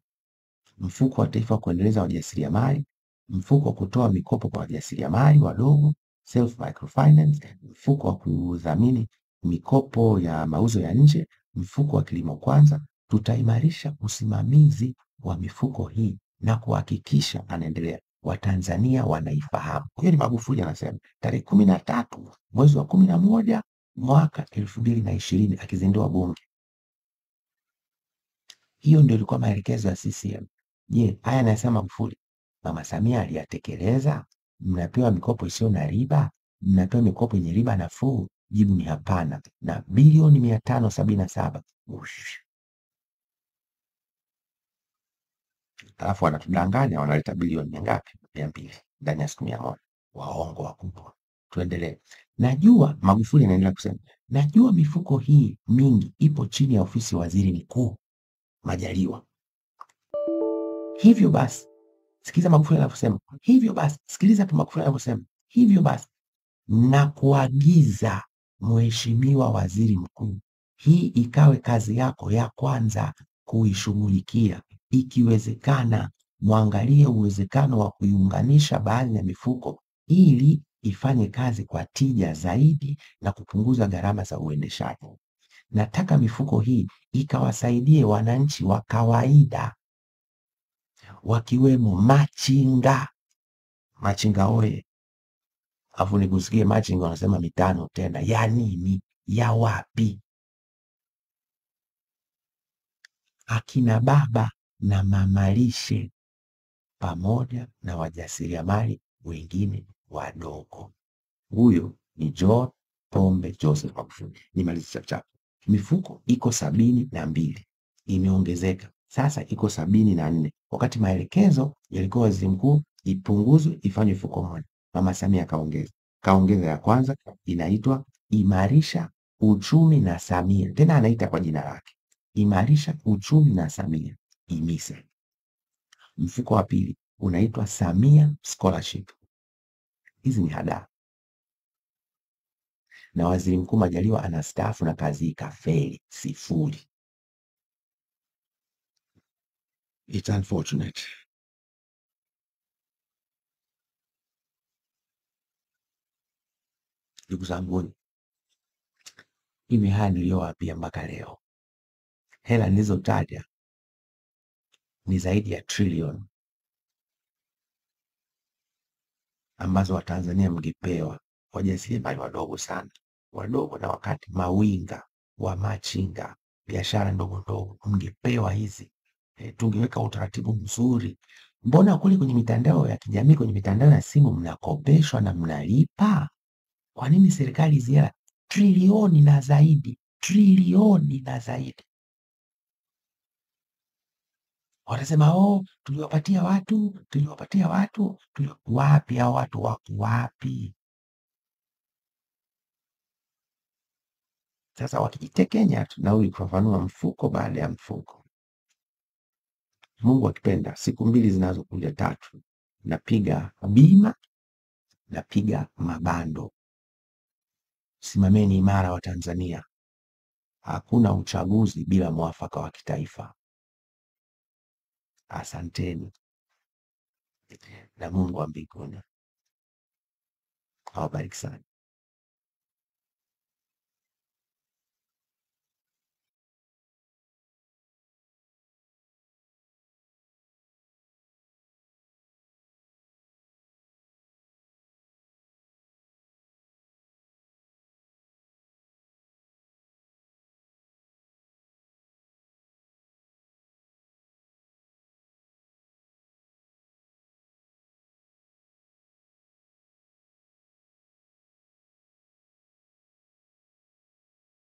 mfuko wa taifa wa kuendeleza wajasiriamali, mfuko wa kutoa mikopo kwa wajasiriamali wadogo self microfinance, mfuko wa kudhamini mikopo ya mauzo ya nje, mfuko wa kilimo kwanza. Tutaimarisha usimamizi wa mifuko hii na kuhakikisha, anaendelea, Watanzania wanaifahamu. Hiyo ni Magufuli anasema tarehe 13 mwezi wa 11 mwaka 2020 akizindua bunge. Hiyo ndio ilikuwa maelekezo ya CCM. Je, haya anasema Magufuli, Mama Samia aliyatekeleza? Mnapewa mikopo isiyo na riba? Mnapewa mikopo yenye riba nafuu? Jibu ni hapana. Na bilioni 577 alafu wanatudanganya, wanaleta bilioni ngapi? 200 ndani ya siku 100. Waongo wakubwa. Tuendelee. Najua, Magufuli anaendelea kusema, najua mifuko hii mingi ipo chini ya ofisi ya waziri mkuu Majaliwa. Hivyo basi, sikiliza Magufuli anavyosema. Hivyo basi, sikiliza tu Magufuli anavyosema. Hivyo basi, na kuagiza Mheshimiwa Waziri Mkuu, hii ikawe kazi yako ya kwanza kuishughulikia. Ikiwezekana, mwangalie uwezekano wa kuiunganisha baadhi ya mifuko ili ifanye kazi kwa tija zaidi na kupunguza gharama za uendeshaji. Nataka mifuko hii ikawasaidie wananchi wa kawaida, wakiwemo machinga. Machinga oye! Afu nikusikie machinga wanasema mitano tena. Ya nini? Ya wapi? Akina baba na mamalishe pamoja na wajasiriamali wengine wadogo. Huyo ni John Pombe Joseph Magufuli. Nimalize chapchap. Mifuko iko 72, imeongezeka sasa iko 74, wakati maelekezo yalikuwa waziri mkuu ipunguzwe ifanywe mifuko moja. Mama Samia kaongeza ya kwanza, inaitwa Imarisha Uchumi na Samia, tena anaita kwa jina lake, Imarisha Uchumi na Samia, IMISA. Mfuko wa pili unaitwa Samia Scholarship. Hizi ni hadaa, na waziri mkuu Majaliwa anastaafu na kazi ikafeli, 0. It's unfortunate. Ndugu zangu, haya niliyowaambia mpaka leo, hela nilizotaja ni zaidi ya trilioni ambazo Watanzania mngepewa, wajasiriamali wadogo sana, wadogo, na wakati mawinga wa machinga, biashara ndogo ndogo, mngepewa hizi. Tungeweka utaratibu mzuri. Mbona kule kwenye mitandao ya kijamii, kwenye mitandao ya simu mnakopeshwa na mnalipa? Kwa nini serikali hizi hela trilioni na zaidi watasema tuliwapatia watu. Wapi hao watu? Wako wapi? Sasa wakijitekenya tu na huyu kufafanua mfuko baada ya mfuko. Mungu akipenda, siku 2 zinazokuja 3, napiga bima, napiga mabando. Simameni imara wa Tanzania. Hakuna uchaguzi bila mwafaka wa kitaifa. Asanteni, na Mungu wa mbinguni awabariki sana.